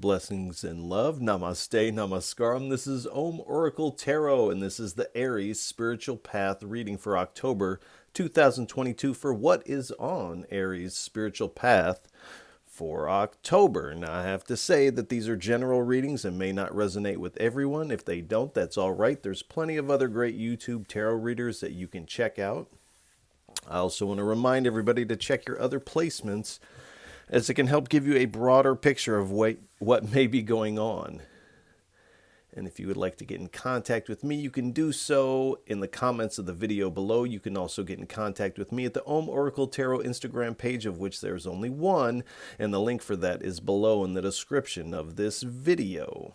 blessings, and love. Namaste, namaskaram. This is Om Oracle Tarot, and this is the Aries Spiritual Path reading for October 2022 for what is on Aries Spiritual Path for October. Now, I have to say that these are general readings and may not resonate with everyone. If they don't, that's all right. There's plenty of other great YouTube tarot readers that you can check out. I also want to remind everybody to check your other placements, as it can help give you a broader picture of what may be going on. And if you would like to get in contact with me, you can do so in the comments of the video below. You can also get in contact with me at the Om Oracle Tarot Instagram page, of which there's only one, and the link for that is below in the description of this video.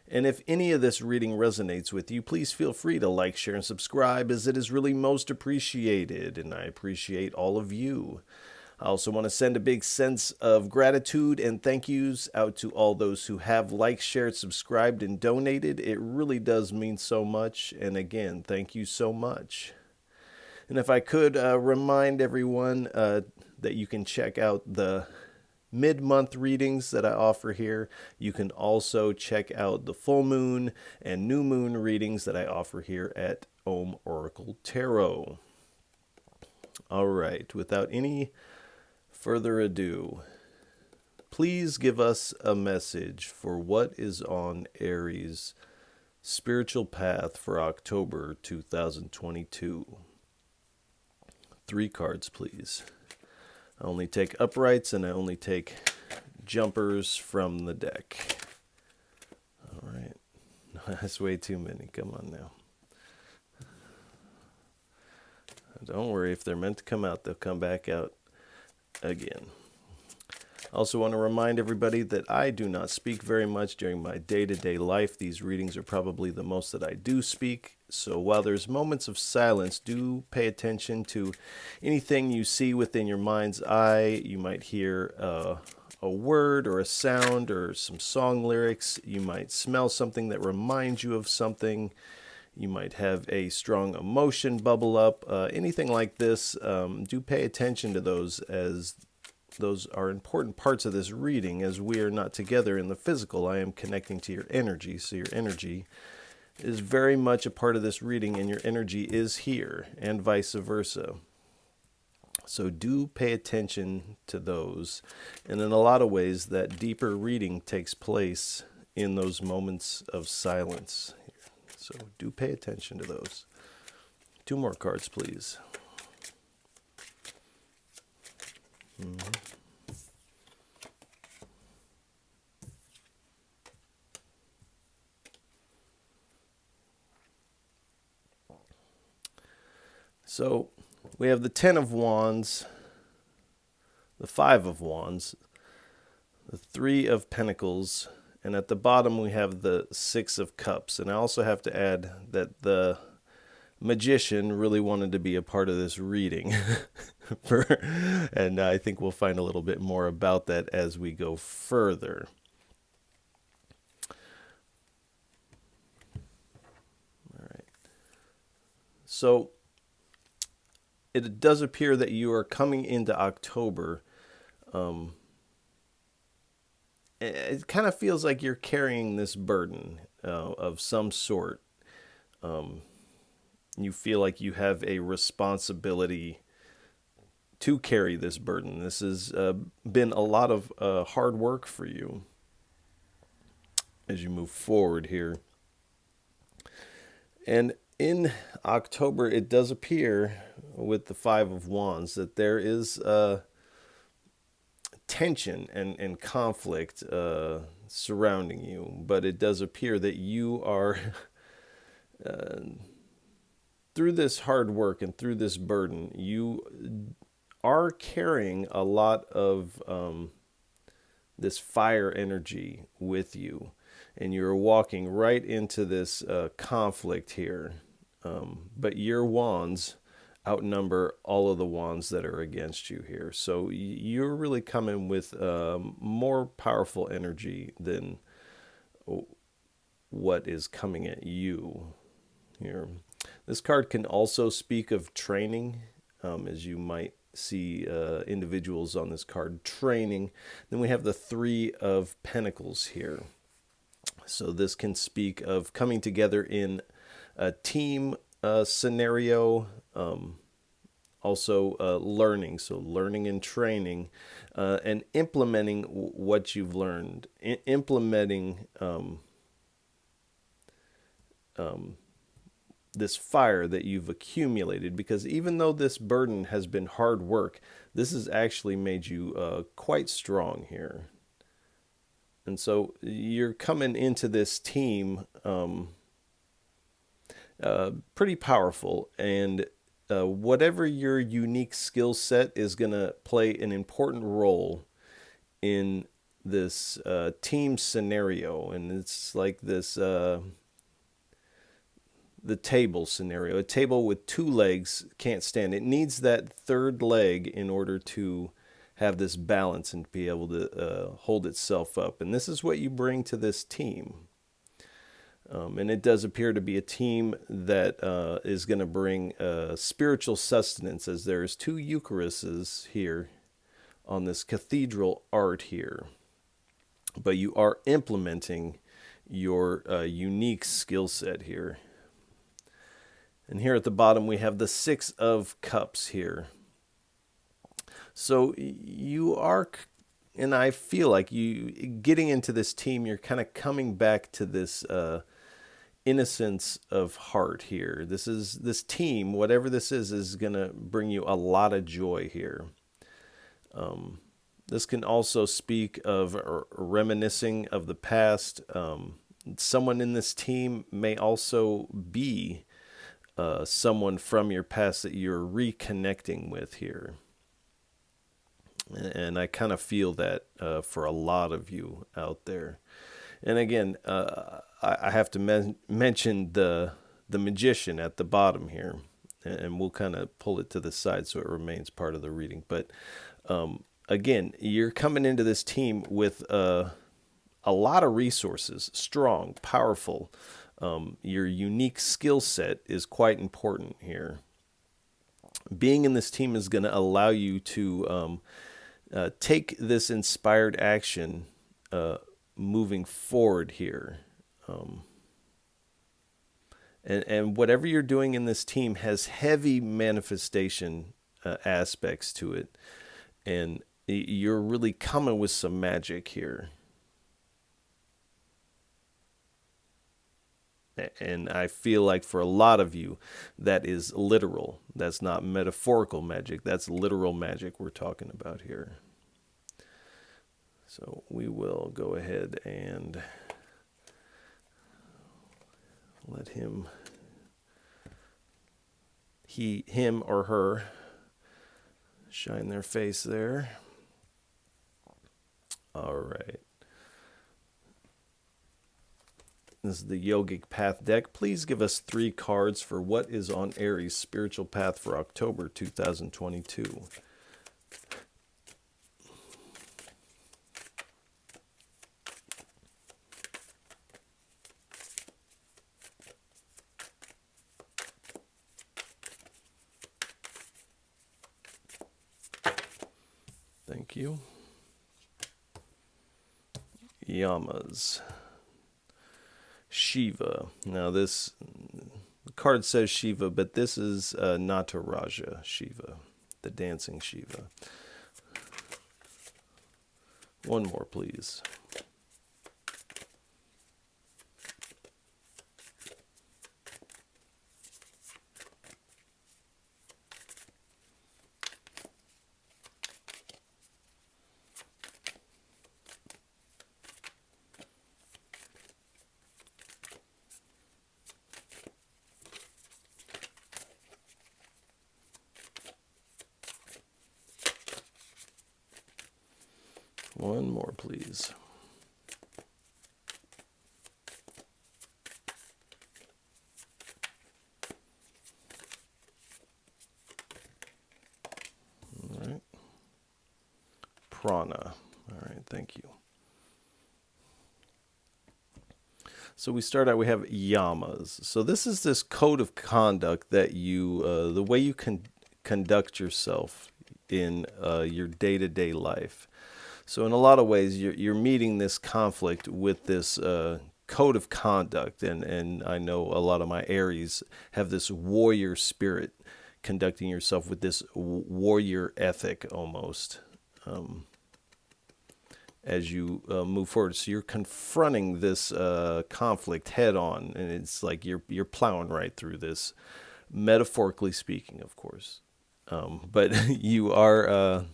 And if any of this reading resonates with you, please feel free to like, share, and subscribe, as it is really most appreciated, and I appreciate all of you. I also want to send a big sense of gratitude and thank yous out to all those who have liked, shared, subscribed, and donated. It really does mean so much. And again, thank you so much. And if I could remind everyone that you can check out the mid-month readings that I offer here. You can also check out the full moon and new moon readings that I offer here at Om Oracle Tarot. All right, without any further ado, please give us a message for what is on Aries' spiritual path for October 2022. 3 cards, please. I only take uprights and I only take jumpers from the deck. All right. That's way too many. Come on now. Don't worry. If they're meant to come out, they'll come back out again. I also want to remind everybody that I do not speak very much during my day-to-day life. These readings are probably the most that I do speak. So while there's moments of silence, do pay attention to anything you see within your mind's eye. You might hear a word or a sound or some song lyrics. You might smell something that reminds you of something. You might have a strong emotion bubble up. Anything like this, do pay attention to those, as those are important parts of this reading. As we are not together in the physical, I am connecting to your energy. So your energy is very much a part of this reading, and your energy is here, and vice versa. So do pay attention to those. And in a lot of ways, that deeper reading takes place in those moments of silence. So do pay attention to those. 2 more cards, please. So we have the 10 of Wands, the 5 of Wands, the 3 of Pentacles, and at the bottom we have the 6 of Cups. And I also have to add that the Magician really wanted to be a part of this reading. And I think we'll find a little bit more about that as we go further. All right. So it does appear that you are coming into October. It kind of feels like you're carrying this burden of some sort. You feel like you have a responsibility to carry this burden. This has been a lot of hard work for you as you move forward here. And in October, it does appear with the 5 of Wands that there is tension and conflict surrounding you. But it does appear that you are, through this hard work and through this burden, you are carrying a lot of this fire energy with you. And you're walking right into this conflict here. But your wands outnumber all of the wands that are against you here. So you're really coming with more powerful energy than what is coming at you here. This card can also speak of training, as you might see individuals on this card training. Then we have the Three of Pentacles here. So this can speak of coming together in a team scenario, also learning, so learning and training, and implementing what you've learned, implementing this fire that you've accumulated, because even though this burden has been hard work, this has actually made you quite strong here. And so you're coming into this team pretty powerful, and whatever your unique skill set is going to play an important role in this team scenario. And it's like this the table scenario. A table with two legs can't stand. It needs that third leg in order to have this balance and be able to hold itself up. And this is what you bring to this team. And it does appear to be a team that is going to bring spiritual sustenance, as there's two Eucharists here on this cathedral art here. But you are implementing your unique skill set here. And here at the bottom, we have the Six of Cups here. So you are, and I feel like you getting into this team, you're kind of coming back to this innocence of heart here. This team, whatever this is going to bring you a lot of joy here. This can also speak of reminiscing of the past. Someone in this team may also be someone from your past that you're reconnecting with here. And I kind of feel that for a lot of you out there. And again, I have to mention the magician at the bottom here, and we'll kind of pull it to the side so it remains part of the reading. But again, you're coming into this team with a lot of resources, strong, powerful. Your unique skill set is quite important here. Being in this team is going to allow you to take this inspired action moving forward here. And whatever you're doing in this team has heavy manifestation aspects to it. And you're really coming with some magic here. And I feel like for a lot of you, that is literal. That's not metaphorical magic. That's literal magic we're talking about here. So we will go ahead and let him or her shine their face there. All right. This is the Yogic Path deck. Please give us 3 cards for what is on Aries' spiritual path for October 2022. Thank you. Yamas. Shiva. Now this card says Shiva, but this is Nataraja Shiva, the dancing Shiva. One more, please. One more, please. All right. Prana. All right, thank you. So we start out, we have yamas. So this is code of conduct that you, the way you can conduct yourself in your day-to-day life. So in a lot of ways, you're meeting this conflict with this code of conduct, and I know a lot of my Aries have this warrior spirit, conducting yourself with this warrior ethic almost. As you move forward. So you're confronting this conflict head on, and it's like you're plowing right through this, metaphorically speaking, of course. But you are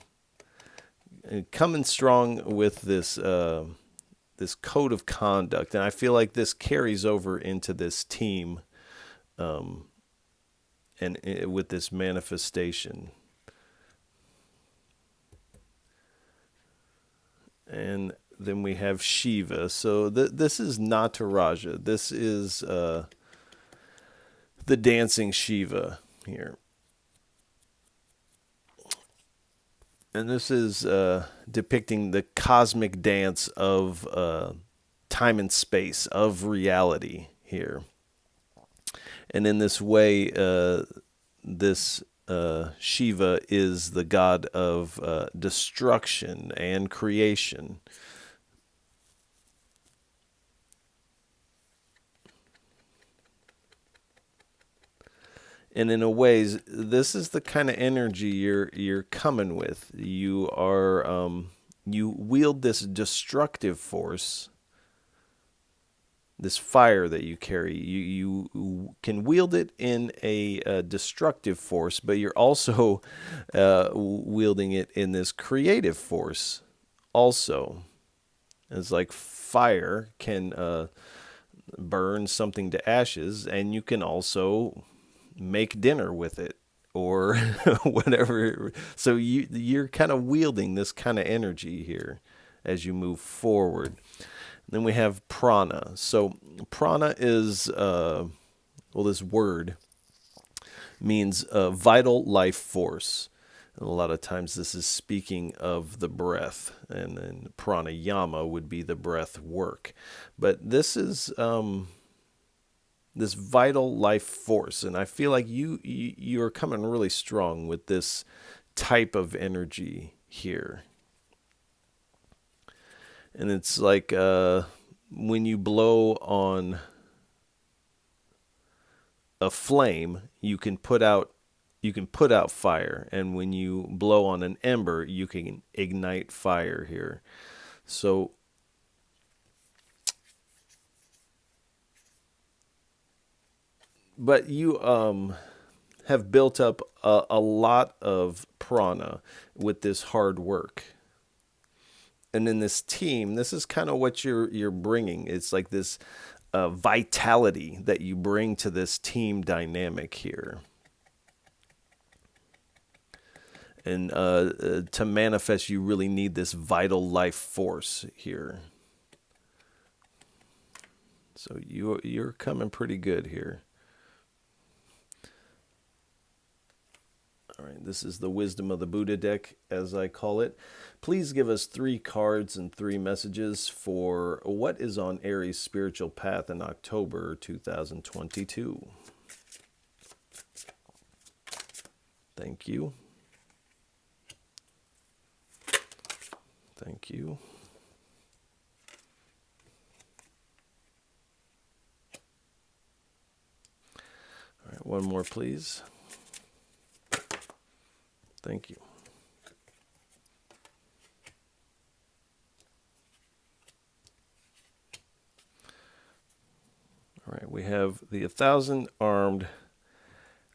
coming strong with this this code of conduct, and I feel like this carries over into this team, and with this manifestation. And then we have Shiva. So this is Nataraja. This is the dancing Shiva here. And this is depicting the cosmic dance of time and space, of reality here. And in this way, this Shiva is the god of destruction and creation. And in a ways, this is the kind of energy you're coming with. You are you wield this destructive force, this fire that you carry. You can wield it in a destructive force, but you're also wielding it in this creative force also. It's like fire can burn something to ashes, and you can also make dinner with it or whatever. So you're kind of wielding this kind of energy here as you move forward. Then we have prana. So prana is, this word means vital life force. And a lot of times this is speaking of the breath, and then pranayama would be the breath work. But this is this vital life force, and I feel like you are coming really strong with this type of energy here. And it's like when you blow on a flame, you can put out fire, and when you blow on an ember, you can ignite fire here. So but you have built up a lot of prana with this hard work. And in this team, this is kind of what you're bringing. It's like this vitality that you bring to this team dynamic here. And to manifest, you really need this vital life force here. So you're coming pretty good here. All right, this is the Wisdom of the Buddha deck, as I call it. Please give us 3 cards and 3 messages for what is on Aries' spiritual path in October 2022. Thank you. Thank you. All right, one more, please. Thank you. All right, we have the 1,000-armed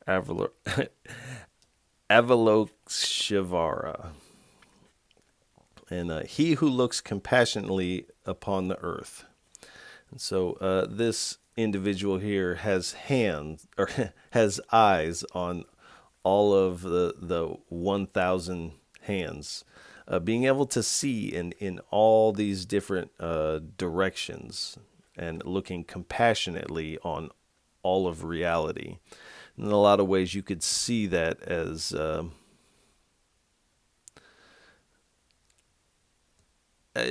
Avalokshivara. And he who looks compassionately upon the earth. And so this individual here has hands, or has eyes on all of the 1,000 hands, being able to see in all these different directions, and looking compassionately on all of reality. And in a lot of ways, you could see that as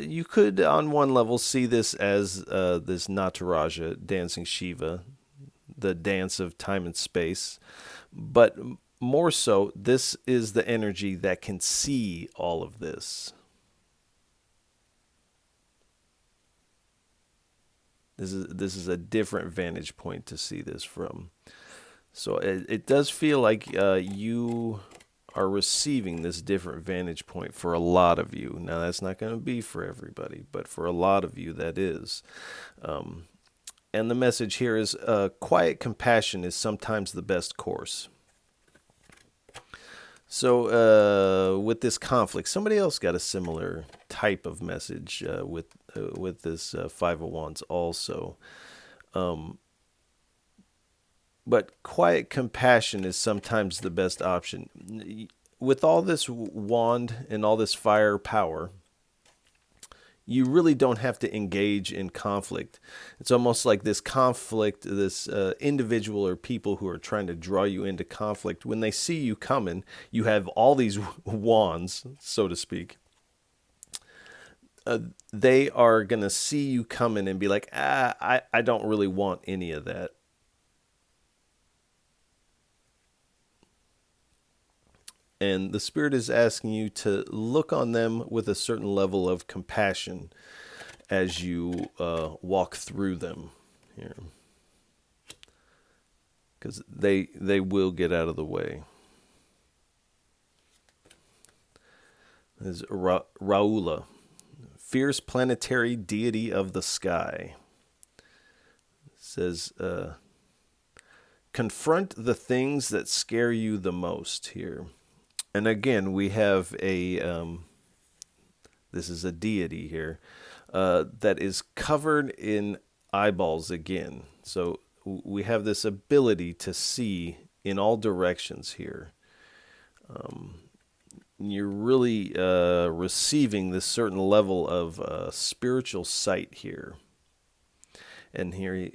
you could, on one level, see this as this Nataraja dancing Shiva, the dance of time and space. But more so, this is the energy that can see all of this. This is a different vantage point to see this from. So it does feel like you are receiving this different vantage point for a lot of you. Now, that's not going to be for everybody, but for a lot of you, that is. And the message here is quiet compassion is sometimes the best course. So with this conflict, somebody else got a similar type of message with this Five of Wands also. But quiet compassion is sometimes the best option. With all this wand and all this fire power, you really don't have to engage in conflict. It's almost like this conflict, this individual or people who are trying to draw you into conflict, when they see you coming, you have all these wands, so to speak. They are going to see you coming and be like, I don't really want any of that. And the Spirit is asking you to look on them with a certain level of compassion as you walk through them here. Because they will get out of the way. This is Raula, fierce planetary deity of the sky. It says, confront the things that scare you the most here. And again, we have this is a deity here, that is covered in eyeballs again. So we have this ability to see in all directions here. You're really receiving this certain level of spiritual sight here. And here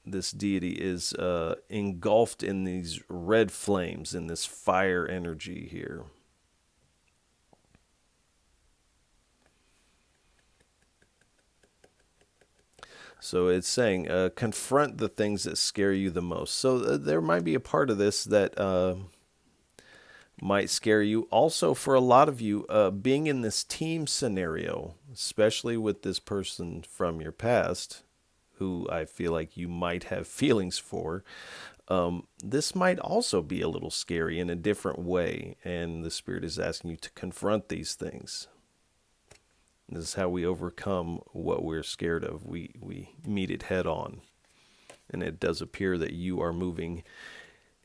this deity is engulfed in these red flames, in this fire energy here. So it's saying, confront the things that scare you the most. So there might be a part of this that might scare you. Also, for a lot of you, being in this team scenario, especially with this person from your past, who I feel like you might have feelings for, this might also be a little scary in a different way. And the Spirit is asking you to confront these things. This is how we overcome what we're scared of. We meet it head on. And it does appear that you are moving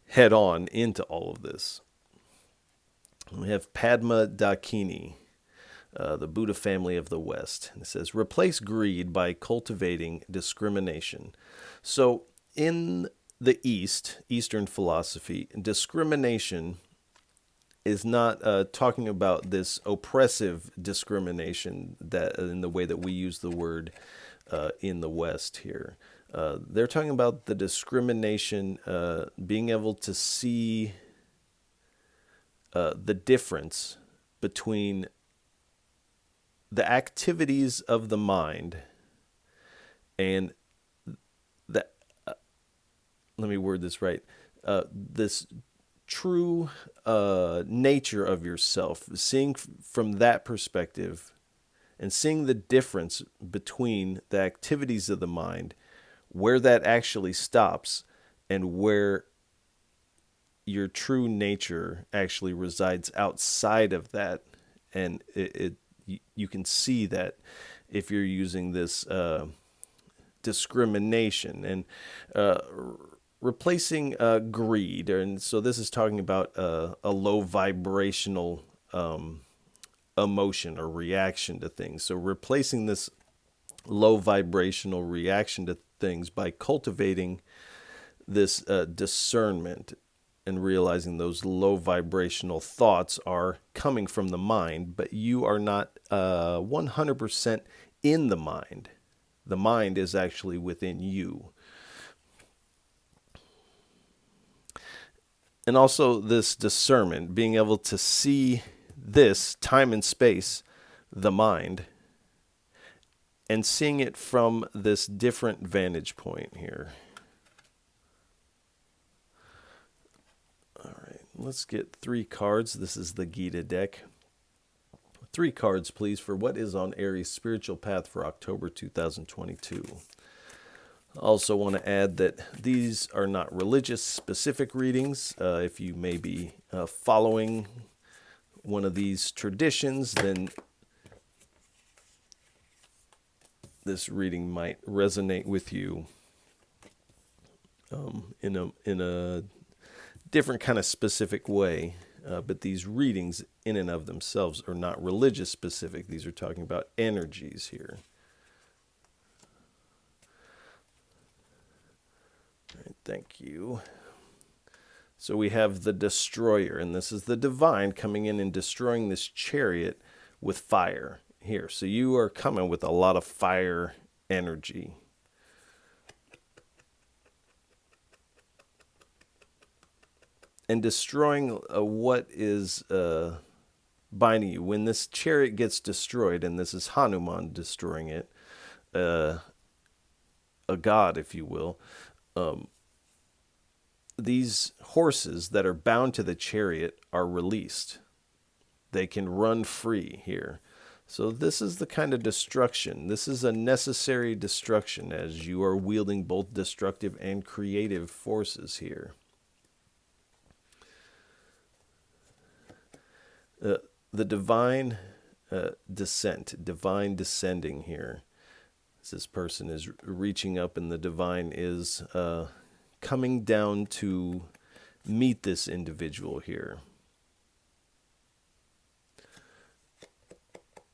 head on into all of this. We have Padma Dakini, the Buddha family of the West. And it says, replace greed by cultivating discrimination. So in the Eastern philosophy, discrimination is not talking about this oppressive discrimination that in the way that we use the word in the West here. They're talking about the discrimination, being able to see the difference between the activities of the mind and the, let me word this right, this true nature of yourself, seeing from that perspective and seeing the difference between the activities of the mind, where that actually stops and where your true nature actually resides outside of that. And you can see that if you're using this discrimination and replacing greed. And so this is talking about a low vibrational emotion or reaction to things. So replacing this low vibrational reaction to things by cultivating this discernment and realizing those low vibrational thoughts are coming from the mind, but you are not 100% in the mind. The mind is actually within you. And also this discernment, being able to see this time and space, the mind, and seeing it from this different vantage point here. let's get 3 cards. This is the Gita deck. 3 cards, please, for what is on Aries' spiritual path for October 2022. I also want to add that these are not religious specific readings. If you may be following one of these traditions, then this reading might resonate with you in a different kind of specific way. But these readings in and of themselves are not religious specific. These are talking about energies here. All right, thank you. So we have the destroyer, and this is the divine coming in and destroying this chariot with fire here. So you are coming with a lot of fire energy. And destroying what is binding you. When this chariot gets destroyed, and this is Hanuman destroying it, a god, if you will, these horses that are bound to the chariot are released. They can run free here. So this is the kind of destruction. This is a necessary destruction as you are wielding both destructive and creative forces here. The divine descent, divine descending here. This person is reaching up, and the divine is coming down to meet this individual here.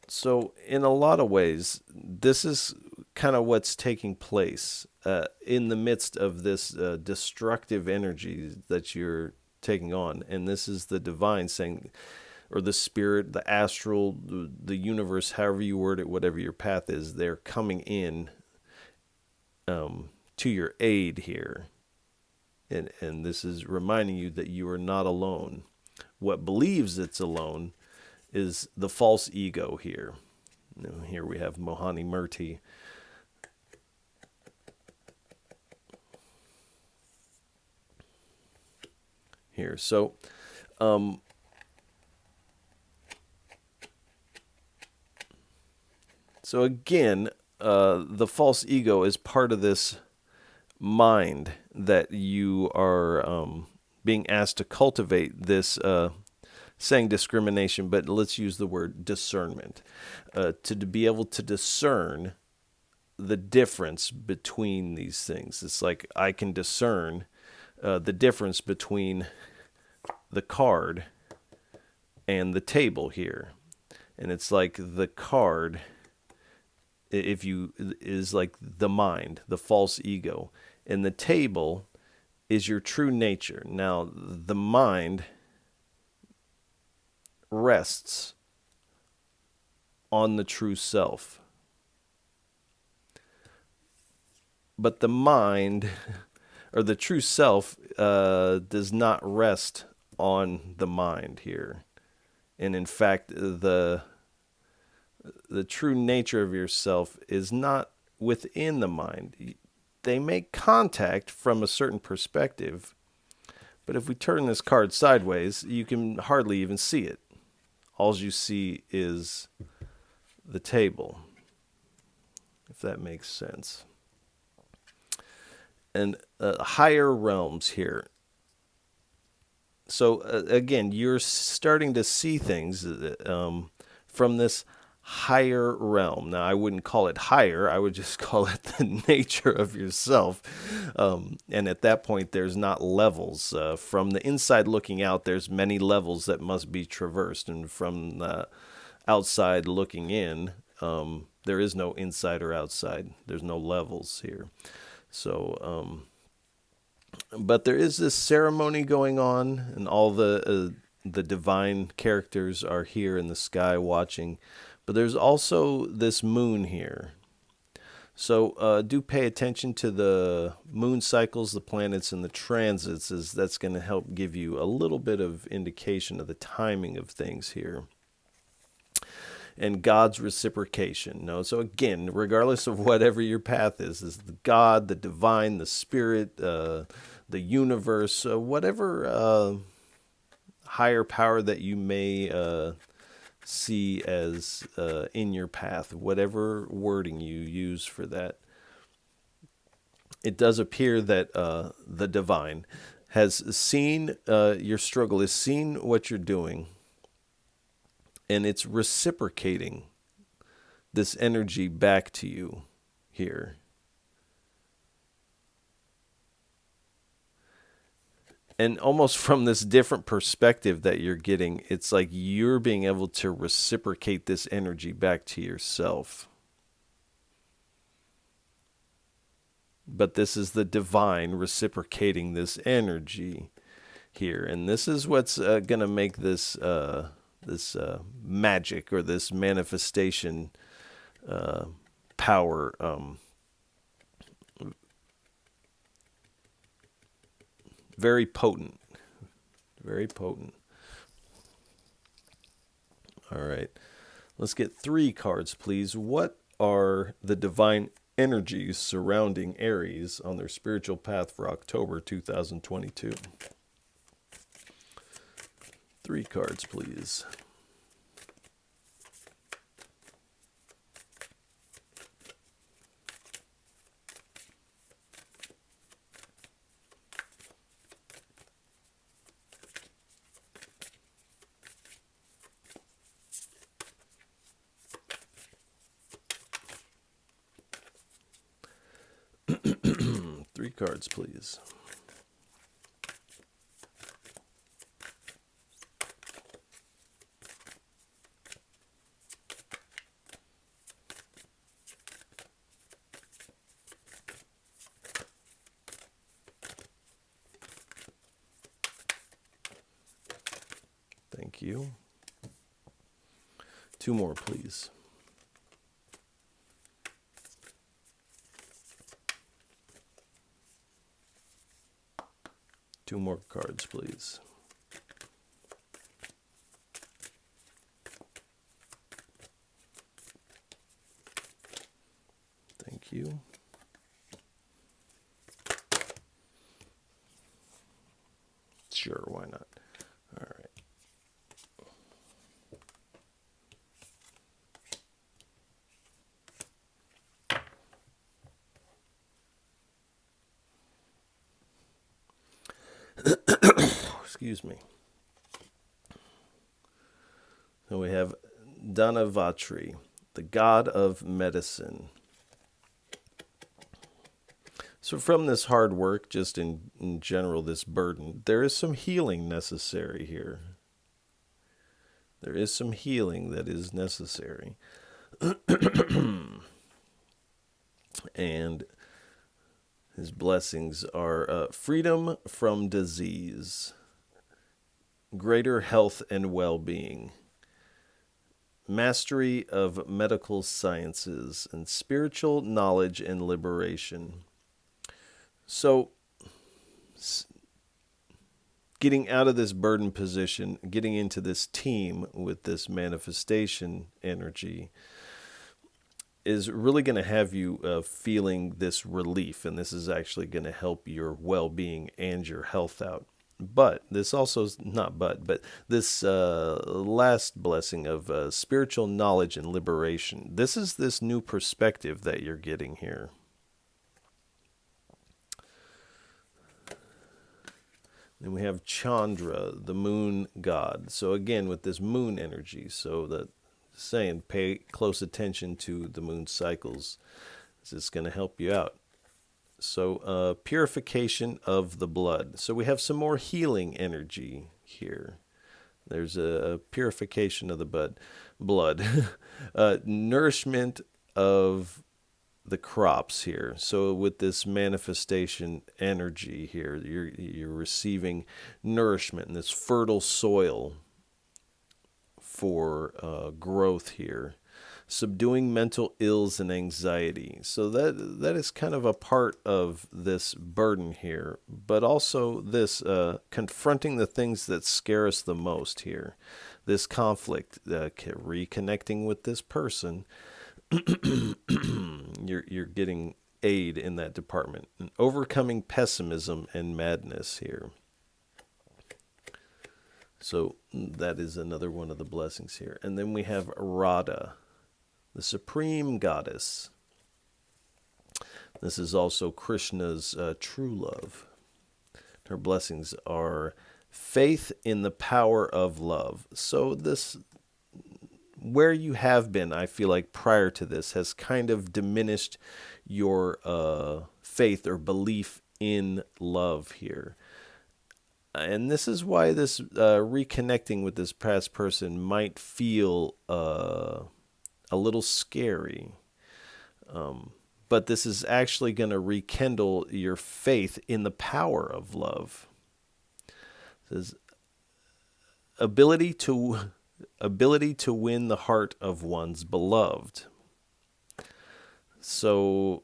So in a lot of ways, this is kind of what's taking place in the midst of this destructive energy that you're taking on. And this is the divine saying, or the spirit, the astral, the universe, however you word it, whatever your path is, they're coming in to your aid here. And this is reminding you that you are not alone. What believes it's alone is the false ego here. Here we have Mohani Murti. Here, so so again, the false ego is part of this mind that you are being asked to cultivate, this saying discrimination, but let's use the word discernment, to be able to discern the difference between these things. It's like I can discern the difference between the card and the table here. And it's like the card, is like the mind, the false ego, and the table is your true nature. Now, the mind rests on the true self. But the mind, or the true self, does not rest on the mind here. And in fact, the true nature of yourself is not within the mind. They make contact from a certain perspective, but if we turn this card sideways, you can hardly even see it. All you see is the table, if that makes sense. And higher realms here. So again, you're starting to see things from this higher realm. Now, I wouldn't call it higher. I would just call it the nature of yourself. And at that point, there's not levels. From the inside looking out, there's many levels that must be traversed. And from the outside looking in, there is no inside or outside. There's no levels here. So, but there is this ceremony going on, and all the divine characters are here in the sky watching. But there's also this moon here. So do pay attention to the moon cycles, the planets, and the transits, as that's going to help give you a little bit of indication of the timing of things here. And God's reciprocation. No, so again, regardless of whatever your path is the God, the divine, the spirit, the universe, whatever higher power that you may see as in your path, whatever wording you use for that. It does appear that the divine has seen your struggle, has seen what you're doing, and it's reciprocating this energy back to you here. And almost from this different perspective that you're getting, it's like you're being able to reciprocate this energy back to yourself. But this is the divine reciprocating this energy here. And this is what's going to make this magic or this manifestation power very potent. Very potent. All right. Let's get 3 cards, please. What are the divine energies surrounding Aries on their spiritual path for October 2022? 3 cards, please. Three cards, please. Thank you. 2 more, please. Two more cards, please. Thank you. Sure, why not? All right. Excuse me. So we have Dharmic, the god of medicine. So from this hard work, just in general, this burden, there is some healing necessary here. There is some healing that is necessary. And his blessings are freedom from disease, greater health and well-being, mastery of medical sciences, and spiritual knowledge and liberation. So, getting out of this burden position, getting into this team with this manifestation energy is really going to have you feeling this relief, and this is actually going to help your well-being and your health out. But this also is but this last blessing of spiritual knowledge and liberation, this is this new perspective that you're getting here. Then we have Chandra, the Moon God. So again, with this moon energy, so that saying pay close attention to the moon cycles. This is going to help you out. So purification of the blood. So we have some more healing energy here. There's a purification of the blood. Nourishment of the crops here. So with this manifestation energy here, you're receiving nourishment in this fertile soil for growth here. Subduing mental ills and anxiety. So that is kind of a part of this burden here, but also this confronting the things that scare us the most here. This conflict, reconnecting with this person, you're getting aid in that department. And overcoming pessimism and madness here. So that is another one of the blessings here. And then we have Radha, the supreme goddess. This is also Krishna's true love. Her blessings are faith in the power of love. So this, where you have been, I feel like prior to this, has kind of diminished your faith or belief in love here. And this is why this reconnecting with this past person might feel a little scary. But this is actually going to rekindle your faith in the power of love. It says, ability to win the heart of one's beloved. So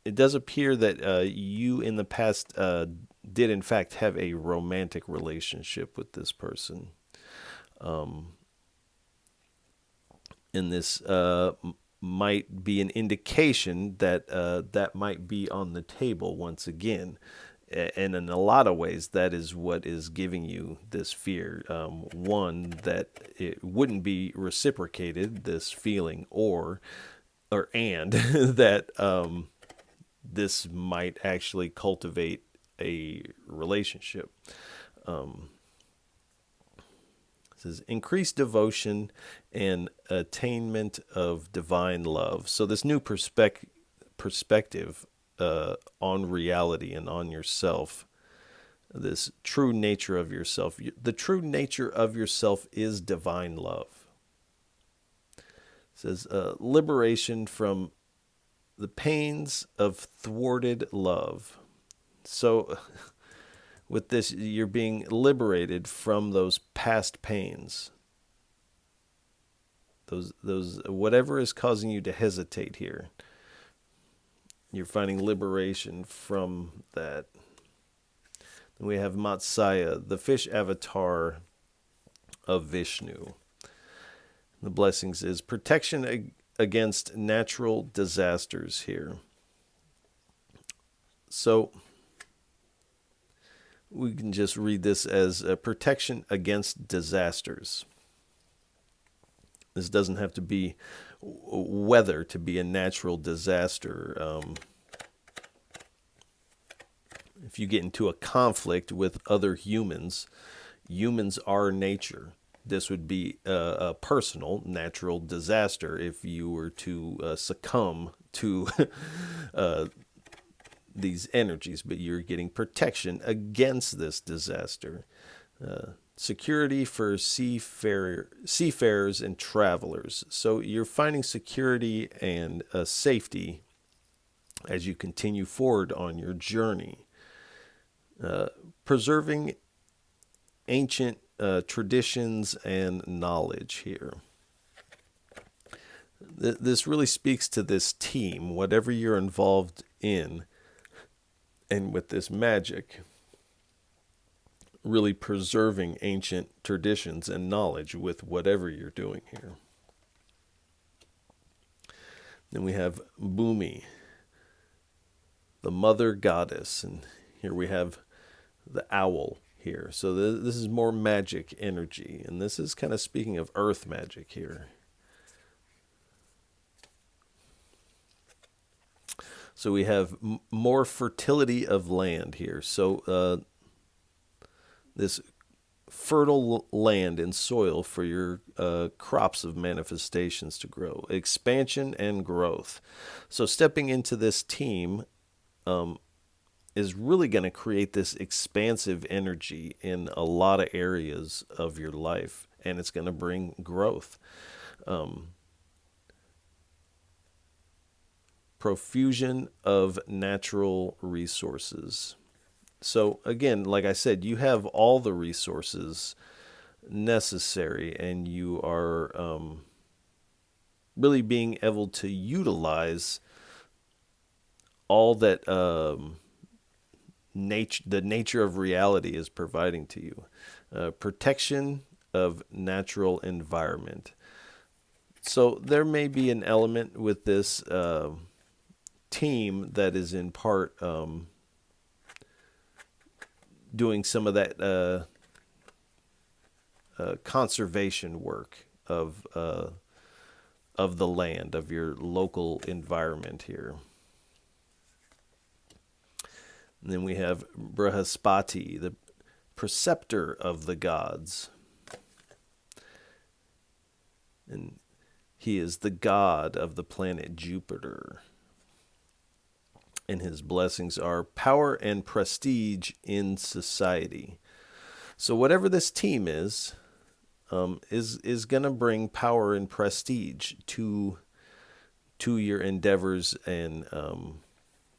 it does appear that you in the past did in fact have a romantic relationship with this person. And this might be an indication that that might be on the table once again. And in a lot of ways, that is what is giving you this fear. One, that it wouldn't be reciprocated, this feeling, and that this might actually cultivate a relationship. Says increased devotion and attainment of divine love. So this new perspective on reality and on yourself, this true nature of yourself. The true nature of yourself is divine love. It says liberation from the pains of thwarted love. So with this, you're being liberated from those past pains. Those whatever is causing you to hesitate here. You're finding liberation from that. Then we have Matsaya, the fish avatar of Vishnu. The blessings is protection against natural disasters here. So we can just read this as a protection against disasters. This doesn't have to be weather to be a natural disaster. If you get into a conflict with other humans, humans are nature. This would be a personal natural disaster if you were to succumb to these energies, but you're getting protection against this disaster. Security for seafarers and travelers. So you're finding security and safety as you continue forward on your journey. Preserving ancient traditions and knowledge here. This really speaks to this team, whatever you're involved in, and with this magic, really preserving ancient traditions and knowledge with whatever you're doing here. Then we have Bhumi, the mother goddess, and here we have the owl here. So this is more magic energy, and this is kind of speaking of earth magic here. So we have more fertility of land here. So this fertile land and soil for your crops of manifestations to grow. Expansion and growth. So stepping into this team is really going to create this expansive energy in a lot of areas of your life. And it's going to bring growth. Profusion of natural resources. So again, like I said, you have all the resources necessary, and you are really being able to utilize all that the nature of reality is providing to you. Protection of natural environment. So there may be an element with this team that is in part doing some of that conservation work of the land, of your local environment here. And then we have Brihaspati, the preceptor of the gods. And he is the god of the planet Jupiter. And his blessings are power and prestige in society. So whatever this team is going to bring power and prestige to your endeavors and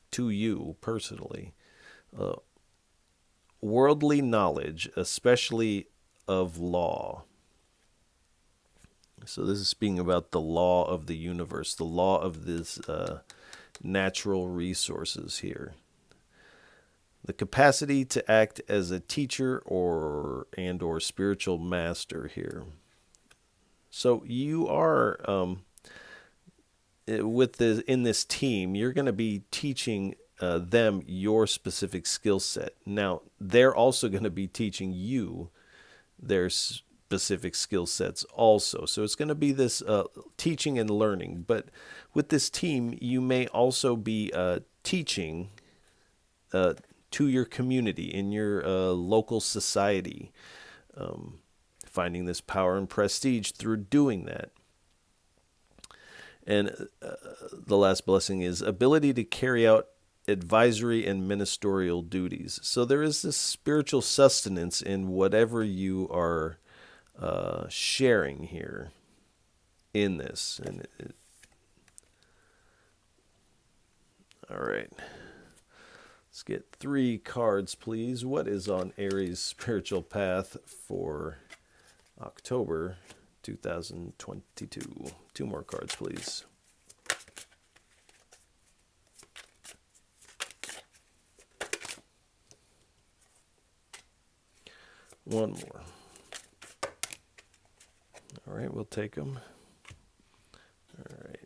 to you personally. Worldly knowledge, especially of law. So this is speaking about the law of the universe, the law of this natural resources here. The capacity to act as a teacher or spiritual master here. So you are in this team, you're going to be teaching them your specific skill set. Now, they're also going to be teaching you their specific skill sets also. So it's going to be this teaching and learning. But with this team, you may also be teaching to your community, in your local society, finding this power and prestige through doing that. And the last blessing is ability to carry out advisory and ministerial duties. So there is this spiritual sustenance in whatever you are sharing here in this. And all right. Let's get 3 cards, please. What is on Aries' spiritual path for October 2022? 2 more cards, please. One more. All right, we'll take them. All right.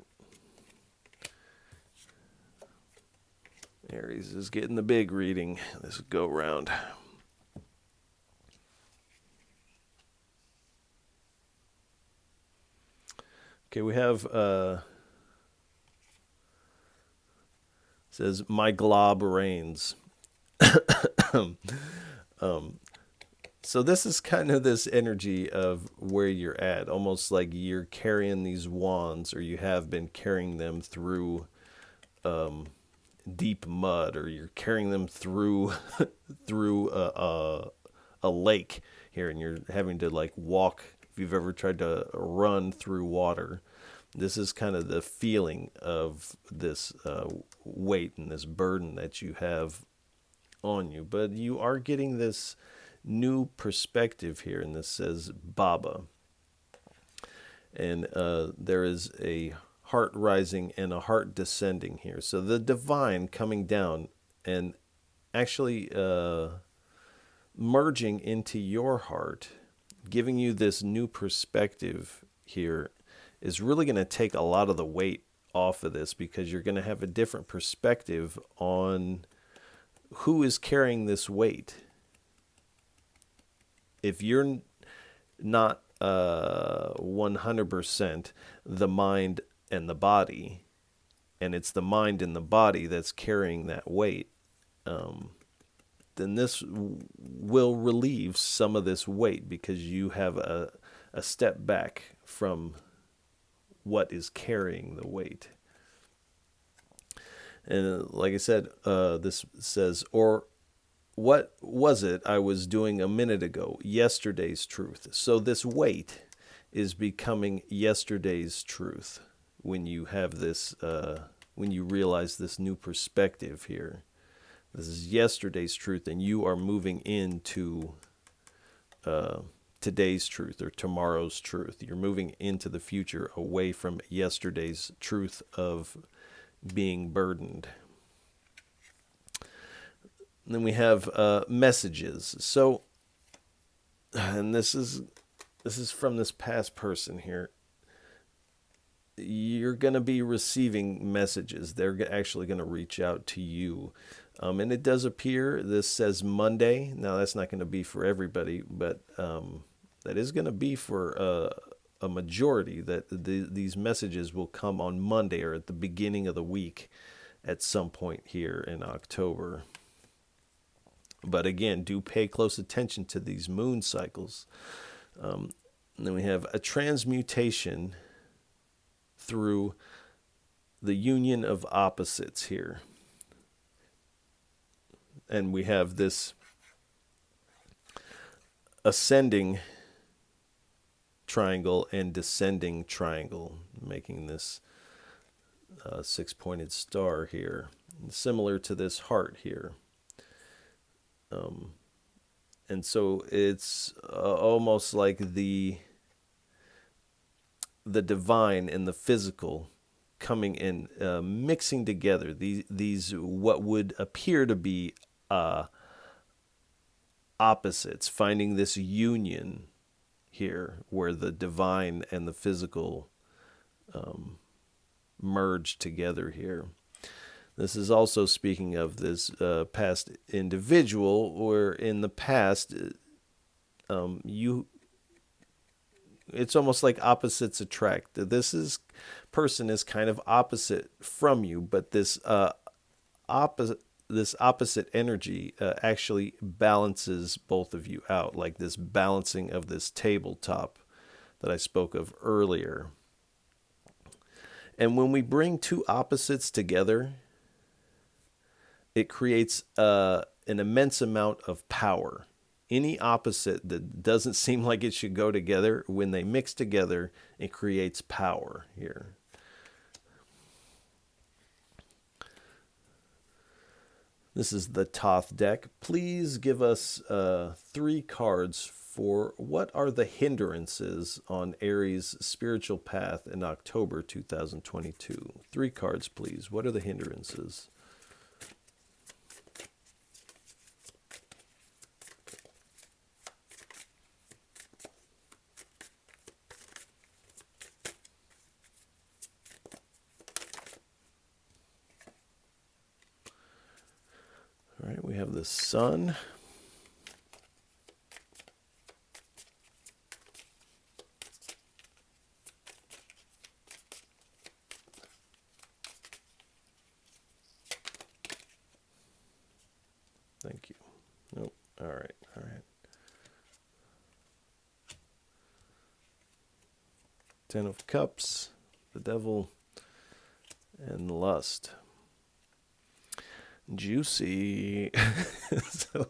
Aries is getting the big reading this go round. Okay, we have says my glob reigns. So this is kind of this energy of where you're at, almost like you're carrying these wands, or you have been carrying them through deep mud, or you're carrying them through a lake here, and you're having to like walk. If you've ever tried to run through water, this is kind of the feeling of this weight and this burden that you have on you. But you are getting this new perspective here, and this says Baba. And there is a heart rising and a heart descending here. So the divine coming down and actually merging into your heart, giving you this new perspective here, is really going to take a lot of the weight off of this, because you're going to have a different perspective on who is carrying this weight. If you're not 100% the mind and the body, and it's the mind and the body that's carrying that weight, then this will relieve some of this weight, because you have a step back from what is carrying the weight. And like I said, this says, or what was it I was doing a minute ago? Yesterday's truth. So this weight is becoming yesterday's truth when you have this, when you realize this new perspective here. This is yesterday's truth, and you are moving into today's truth, or tomorrow's truth. You're moving into the future, away from yesterday's truth of being burdened. And then we have messages. So, and this is from this past person here. You're going to be receiving messages. They're actually going to reach out to you. And it does appear, this says Monday. Now, that's not going to be for everybody, but that is going to be for a majority, that these messages will come on Monday or at the beginning of the week at some point here in October. But again, do pay close attention to these moon cycles. And then we have a transmutation through the union of opposites here. And we have this ascending triangle and descending triangle, making this six-pointed star here, similar to this heart here. And so it's almost like the divine and the physical coming in, mixing together. These what would appear to be opposites, finding this union here where the divine and the physical merge together here. This is also speaking of this past individual, where in the past it's almost like opposites attract. This person is kind of opposite from you, but this opposite energy actually balances both of you out, like this balancing of this tabletop that I spoke of earlier. And when we bring two opposites together, it creates an immense amount of power. Any opposite that doesn't seem like it should go together, when they mix together, it creates power here. This is the Thoth deck. Please give us 3 cards for what are the hindrances on Aries' spiritual path in October 2022. 3 cards, please. What are the hindrances? All right, we have the Sun. Thank you. Nope. All right. All right. 10 of Cups, the Devil, and Lust. Juicy. So,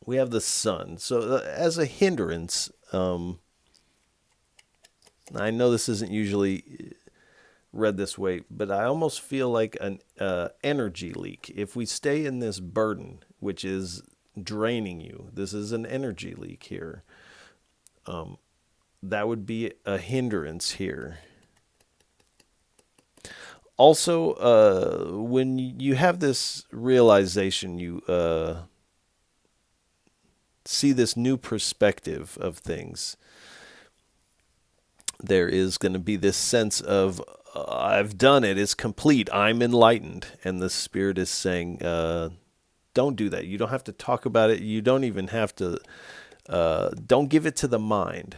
we have the Sun. So as a hindrance, I know this isn't usually read this way, but I almost feel like an energy leak. If we stay in this burden, which is draining you, this is an energy leak here. That would be a hindrance here. Also, when you have this realization, you see this new perspective of things, there is going to be this sense of, I've done it, it's complete, I'm enlightened. And the Spirit is saying, don't do that. You don't have to talk about it. You don't even have to, don't give it to the mind.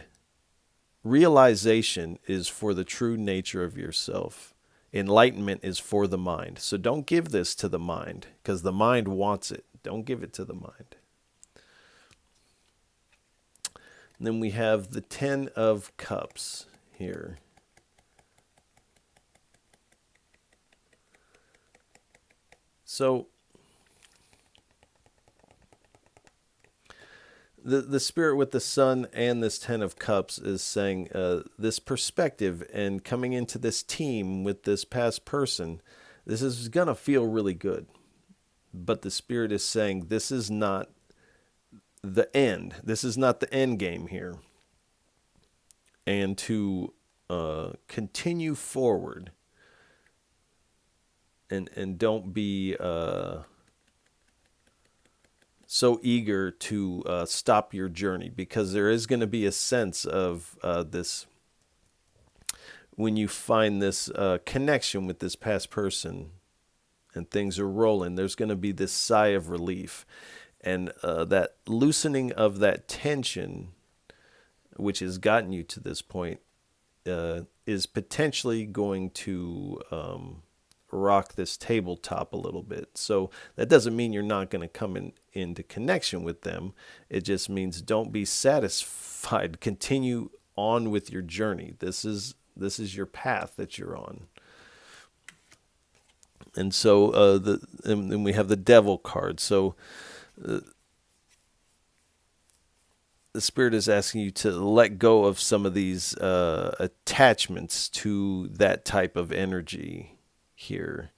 Realization is for the true nature of yourself. Enlightenment is for the mind. So don't give this to the mind, because the mind wants it. Don't give it to the mind. And then we have the 10 of Cups here. So the Spirit with the Sun and this 10 of Cups is saying this perspective and coming into this team with this past person, this is going to feel really good. But the Spirit is saying this is not the end. This is not the end game here. And to continue forward and don't be so eager to stop your journey, because there is going to be a sense of this, when you find this connection with this past person, and things are rolling, there's going to be this sigh of relief. And that loosening of that tension, which has gotten you to this point, is potentially going to rock this tabletop a little bit. So that doesn't mean you're not going to come into connection with them. It just means don't be satisfied. Continue on with your journey. This is your path that you're on. And so and we have the Devil card. So the Spirit is asking you to let go of some of these attachments to that type of energy here.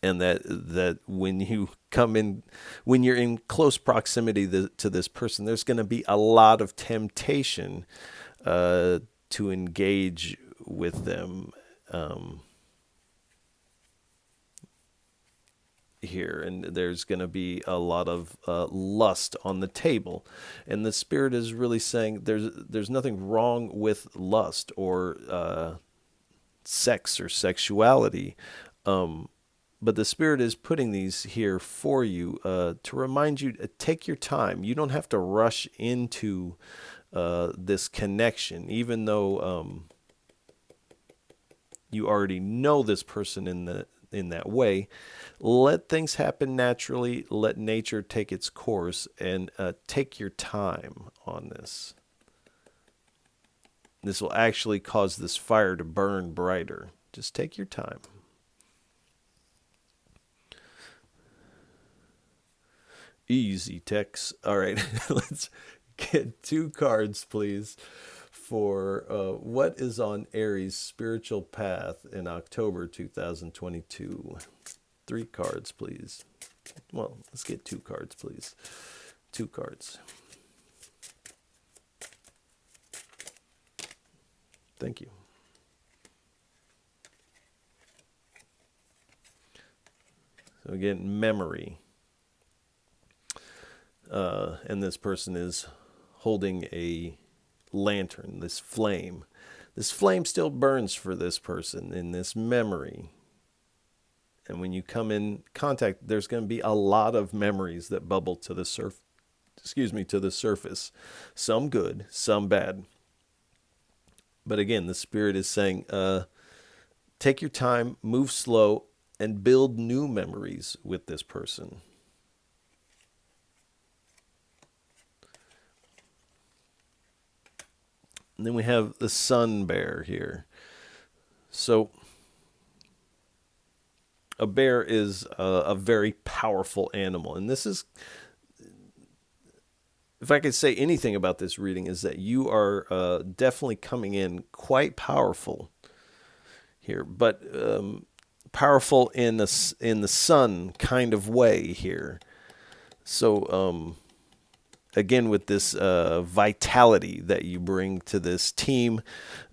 And that when you come in, when you're in close proximity to this person, there's going to be a lot of temptation to engage with them here, and there's going to be a lot of lust on the table, and the Spirit is really saying there's nothing wrong with lust or sex or sexuality, but the Spirit is putting these here for you to remind you to take your time. You don't have to rush into this connection, even though you already know this person in that way. Let things happen naturally. Let nature take its course, and take your time on this. This will actually cause this fire to burn brighter. Just take your time. Easy, Tex. All right, let's get 2 cards, please, for what is on Aries' spiritual path in October 2022. 3 cards, please. Well, let's get 2 cards, please. 2 cards. Thank you. So again, memory. And this person is holding a lantern, this flame. This flame still burns for this person in this memory. And when you come in contact, there's going to be a lot of memories that bubble to the to the surface. Some good, some bad. But again, the Spirit is saying, take your time, move slow, and build new memories with this person. And then we have the Sun Bear here. So a bear is a very powerful animal. And this is, if I could say anything about this reading, is that you are definitely coming in quite powerful here. But powerful in the sun kind of way here. So again, with this vitality that you bring to this team,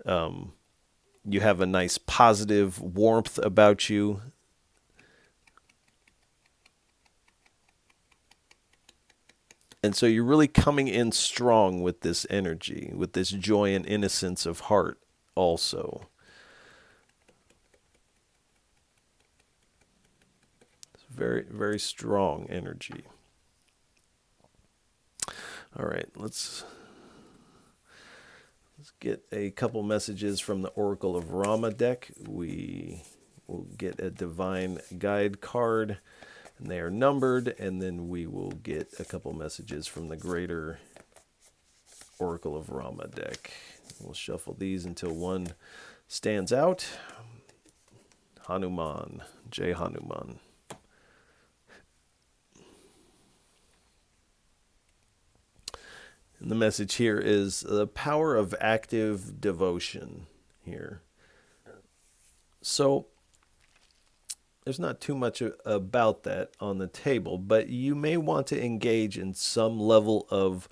you have a nice positive warmth about you. And so you're really coming in strong with this energy, with this joy and innocence of heart also. It's very, very strong energy. All right, let's get a couple messages from the Oracle of Rama deck. We will get a Divine Guide card, and they are numbered, and then we will get a couple messages from the Greater Oracle of Rama deck. We'll shuffle these until one stands out. Hanuman, Jai Hanuman. And the message here is the power of active devotion here. So there's not too much about that on the table, but you may want to engage in some level of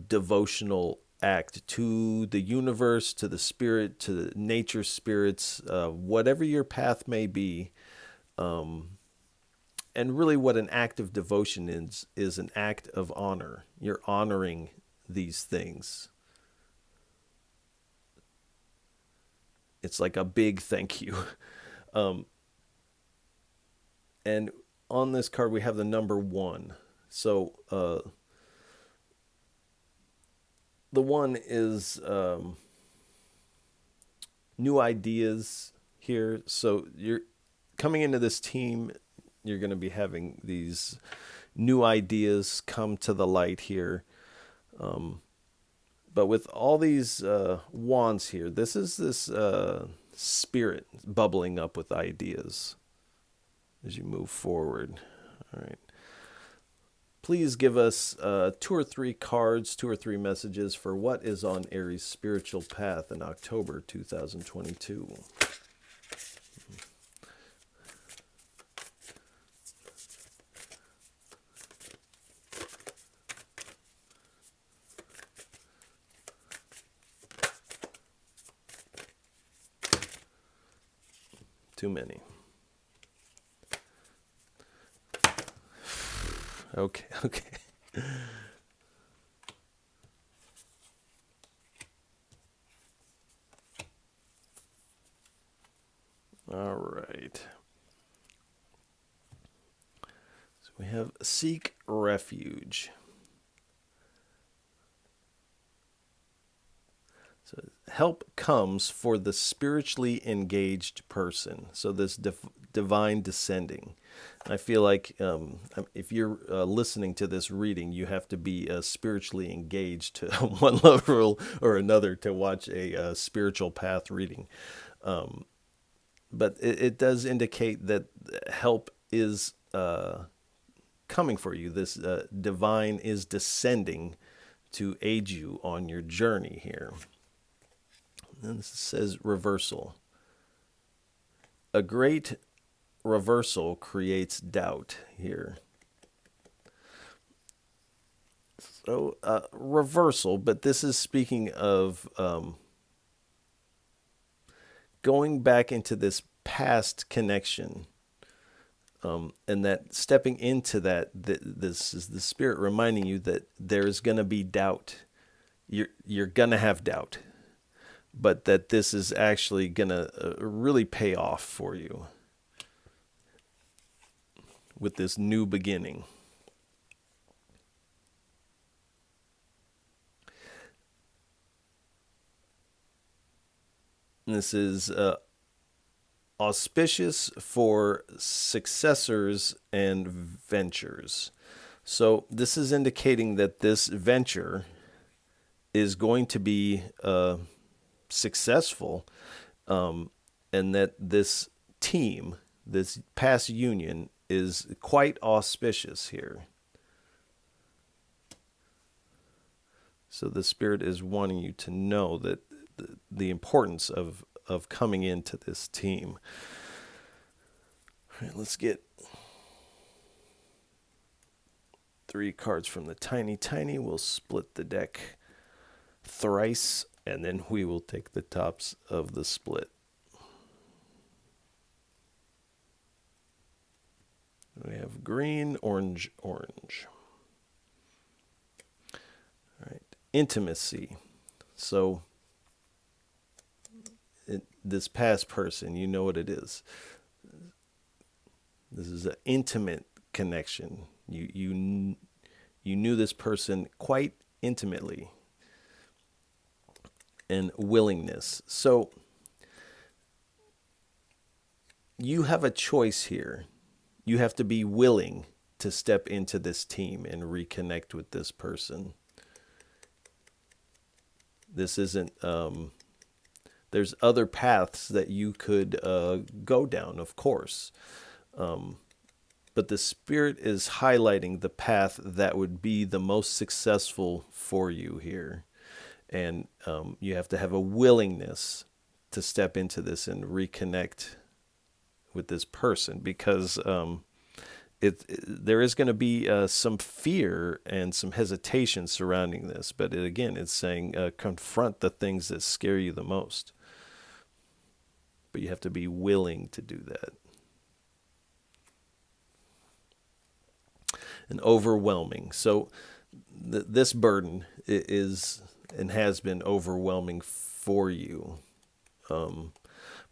devotional act to the universe, to the spirit, to the nature spirits, whatever your path may be. And really what an act of devotion is an act of honor. You're honoring these things. It's like a big thank you. And on this card, we have the number 1. So the 1 is new ideas here. So you're coming into this team, you're going to be having these new ideas come to the light here. But with all these wands here, this is this spirit bubbling up with ideas as you move forward. All right. Please give us 2 or 3 cards, 2 or 3 messages for what is on Aries' spiritual path in October 2022. Too many. Okay. All right. So we have seek refuge. So help comes for the spiritually engaged person. So this divine descending. I feel like if you're listening to this reading, you have to be spiritually engaged to one level or another to watch a spiritual path reading. But it does indicate that help is coming for you. This divine is descending to aid you on your journey here. And this says reversal. A great reversal creates doubt here. So reversal, but this is speaking of going back into this past connection, and that stepping into that, this is the spirit reminding you that there's going to be doubt. You're going to have doubt, but that this is actually going to really pay off for you with this new beginning. And this is auspicious for successors and ventures. So this is indicating that this venture is going to be successful, and that this team, this past union, is quite auspicious here. So the Spirit is wanting you to know that the importance of coming into this team. All right, let's get 3 cards from the Tiny. We'll split the deck thrice, and then we will take the tops of the split. We have green, orange. All right, intimacy. So this past person, you know what it is. This is an intimate connection. You knew this person quite intimately. And willingness. So you have a choice here. You have to be willing to step into this team and reconnect with this person. This isn't, there's other paths that you could go down, of course. But the Spirit is highlighting the path that would be the most successful for you here. And you have to have a willingness to step into this and reconnect with this person, because there is going to be some fear and some hesitation surrounding this. But it's saying confront the things that scare you the most. But you have to be willing to do that. And overwhelming. So this burden is and has been overwhelming for you.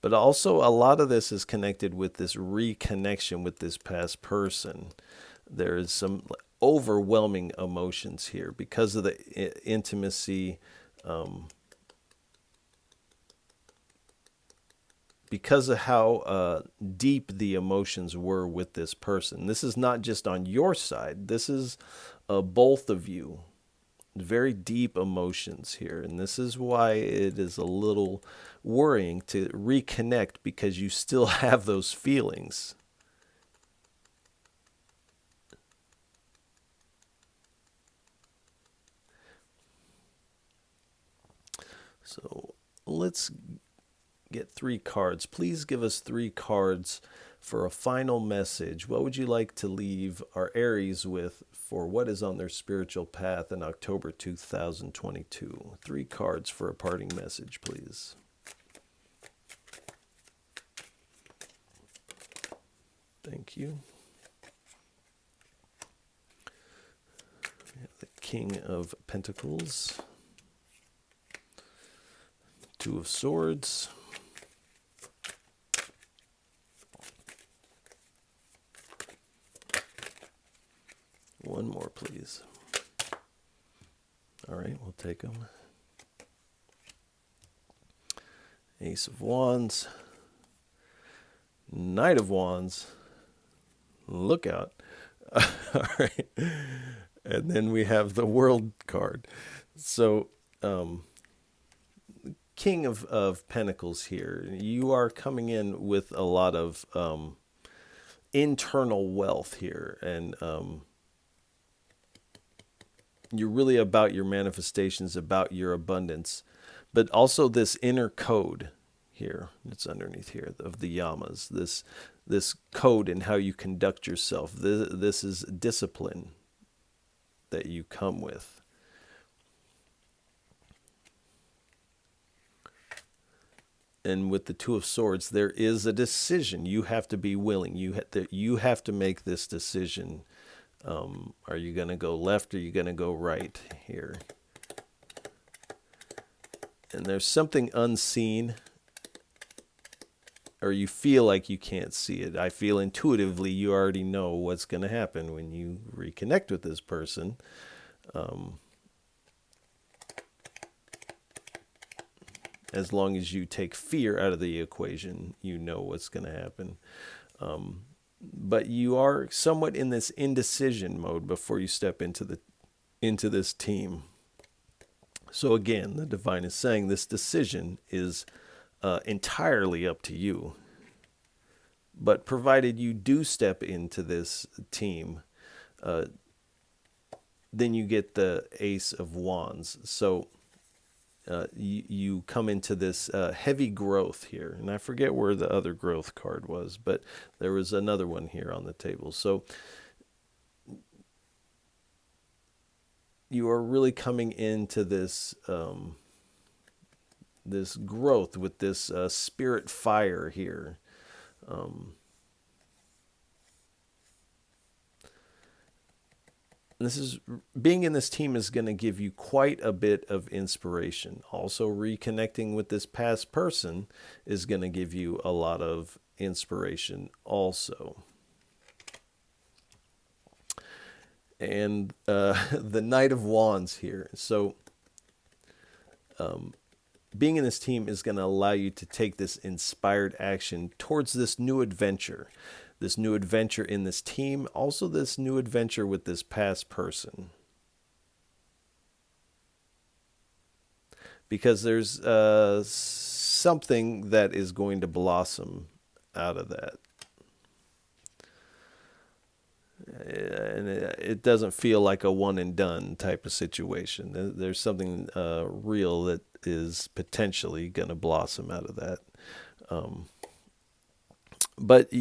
But also a lot of this is connected with this reconnection with this past person. There is some overwhelming emotions here because of the intimacy, because of how deep the emotions were with this person. This is not just on your side. This is both of you. Very deep emotions here. And this is why it is a little worrying to reconnect, because you still have those feelings. So let's get 3 cards. Please give us 3 cards for a final message. What would you like to leave our Aries with for what is on their spiritual path in October 2022? 3 cards for a parting message, please. Thank you. We have the King of Pentacles, 2 of Swords, one more, please. All right, we'll take them. Ace of Wands, Knight of Wands. Look out. All right. And then we have the World card. So, King of Pentacles here. You are coming in with a lot of internal wealth here. And you're really about your manifestations, about your abundance, but also this inner code here. It's underneath here of the yamas. This code in how you conduct yourself. This is discipline that you come with. And with the 2 of Swords, there is a decision. You have to be willing. You have to make this decision. Are you going to go left or are you going to go right here? And there's something unseen, or you feel like you can't see it. I feel intuitively you already know what's going to happen when you reconnect with this person. As long as you take fear out of the equation, you know what's going to happen. But you are somewhat in this indecision mode before you step into this team. So again, the divine is saying this decision is entirely up to you. But provided you do step into this team, then you get the Ace of Wands. So you come into this heavy growth here. And I forget where the other growth card was, but there was another one here on the table. So you are really coming into this this growth with this spirit fire here. This is being in this team is going to give you quite a bit of inspiration. Also, reconnecting with this past person is going to give you a lot of inspiration also. And the Knight of Wands here. So being in this team is going to allow you to take this inspired action towards this new adventure. This new adventure in this team, also this new adventure with this past person. Because there's something that is going to blossom out of that. And it doesn't feel like a one and done type of situation. There's something real that is potentially going to blossom out of that. But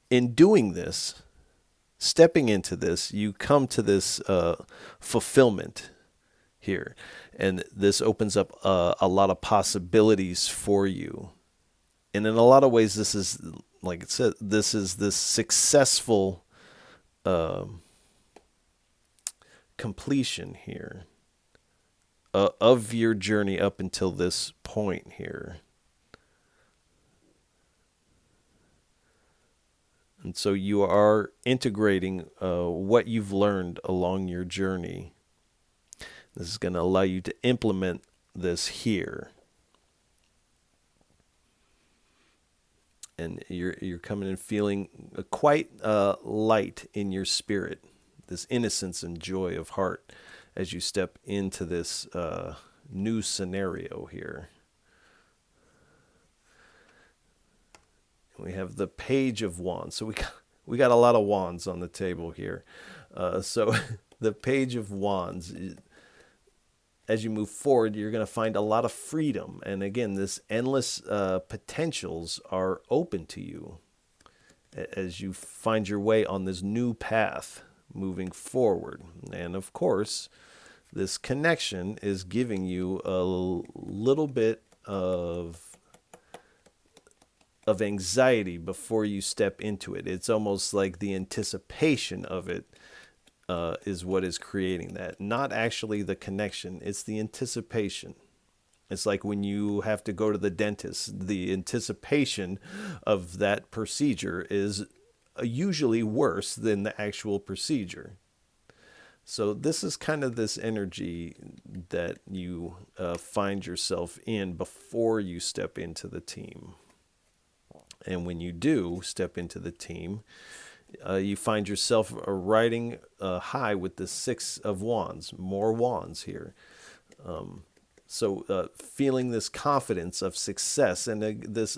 in doing this, stepping into this, you come to this fulfillment here. And this opens up a lot of possibilities for you. And in a lot of ways, this is, like it said, this is this successful completion here of your journey up until this point here. And so you are integrating what you've learned along your journey. This is going to allow you to implement this here. And you're coming in feeling quite light in your spirit, this innocence and joy of heart as you step into this new scenario here. We have the Page of Wands. So we got a lot of wands on the table here. So the Page of Wands, as you move forward, you're going to find a lot of freedom. And again, this endless potentials are open to you as you find your way on this new path moving forward. And of course, this connection is giving you a little bit of anxiety before you step into it. It's almost like the anticipation of it is what is creating that. Not actually the connection, it's the anticipation. It's like when you have to go to the dentist, the anticipation of that procedure is usually worse than the actual procedure. So this is kind of this energy that you find yourself in before you step into the team. And when you do step into the team, you find yourself riding high with the Six of Wands, more wands here. So feeling this confidence of success and this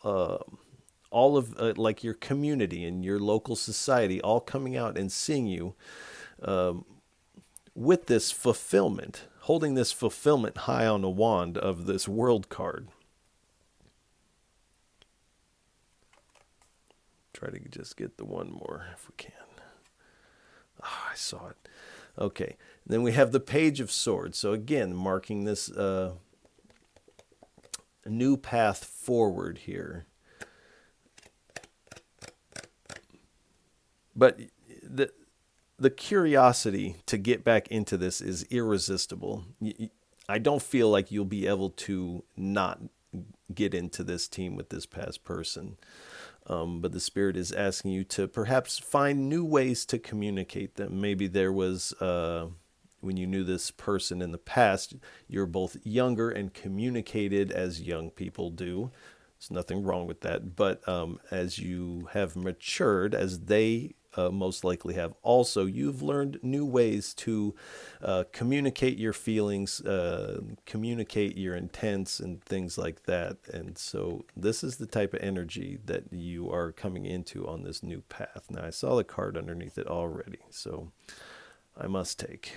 all of like your community and your local society all coming out and seeing you with this fulfillment, holding this fulfillment high on a wand of this World card. Try to just get the one more if we can. Oh, I saw it. Okay. Then we have the Page of Swords. So again, marking this new path forward here. But the curiosity to get back into this is irresistible. I don't feel like you'll be able to not get into this team with this past person. But the Spirit is asking you to perhaps find new ways to communicate them. Maybe there was, when you knew this person in the past, you're both younger and communicated as young people do. There's nothing wrong with that. But as you have matured, as they most likely have also, you've learned new ways to communicate your feelings, communicate your intents and things like that. And so this is the type of energy that you are coming into on this new path. Now I saw the card underneath it already, so I must take.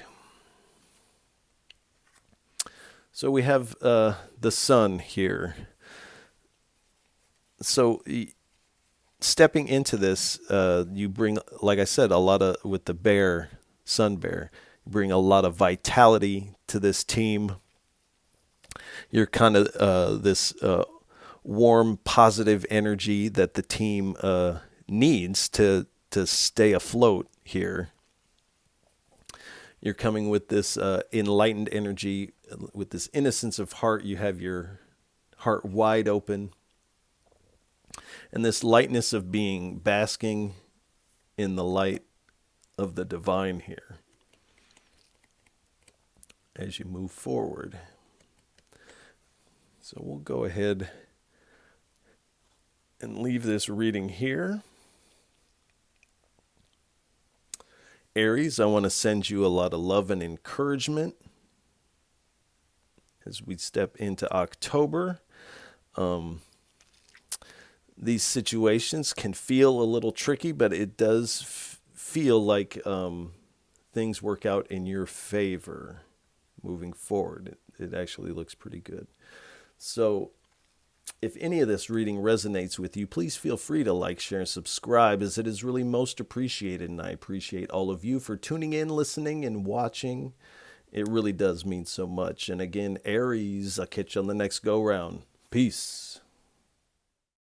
So we have the Sun here. So stepping into this, you bring, like I said, a lot of, with the bear, sun bear, you bring a lot of vitality to this team. You're kind of this warm, positive energy that the team needs to stay afloat here. You're coming with this enlightened energy, with this innocence of heart. You have your heart wide open. And this lightness of being, basking in the light of the divine here as you move forward. So we'll go ahead and leave this reading here. Aries, I want to send you a lot of love and encouragement as we step into October. These situations can feel a little tricky, but it does feel like things work out in your favor moving forward. It actually looks pretty good. So if any of this reading resonates with you, please feel free to like, share, and subscribe, as it is really most appreciated. And I appreciate all of you for tuning in, listening, and watching. It really does mean so much. And again, Aries, I'll catch you on the next go-round. Peace.